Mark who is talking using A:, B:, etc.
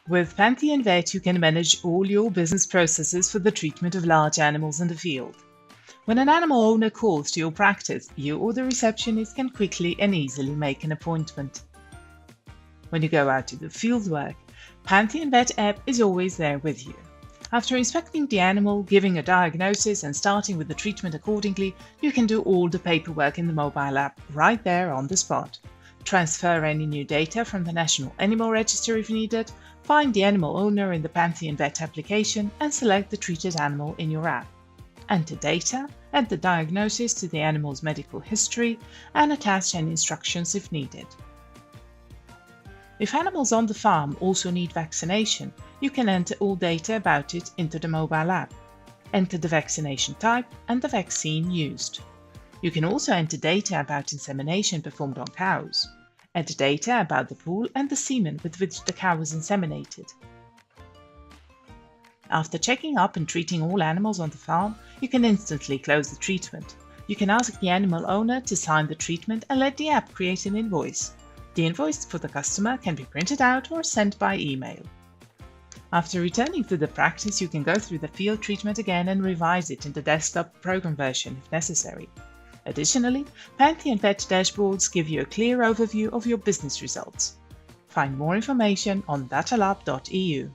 A: With PANTHEON Vet, you can manage all your business processes for the treatment of large animals in the field. When an animal owner calls to your practice, you or the receptionist can quickly and easily make an appointment. When you go out to the field work, PANTHEON Vet app is always there with you. After inspecting the animal, giving a diagnosis and starting with the treatment accordingly, you can do all the paperwork in the mobile app right there on the spot. Transfer any new data from the National Animal Register if needed, find the animal owner in the PANTHEON Vet application and select the treated animal in your app. Enter data, add the diagnosis to the animal's medical history, and attach any instructions if needed. If animals on the farm also need vaccination, you can enter all data about it into the mobile app. Enter the vaccination type and the vaccine used. You can also enter data about insemination performed on cows. Enter data about the pool and the semen with which the cow was inseminated. After checking up and treating all animals on the farm, you can instantly close the treatment. You can ask the animal owner to sign the treatment and let the app create an invoice. The invoice for the customer can be printed out or sent by email. After returning to the practice, you can go through the field treatment again and revise it in the desktop program version if necessary. Additionally, PANTHEON Vet dashboards give you a clear overview of your business results. Find more information on datalab.eu.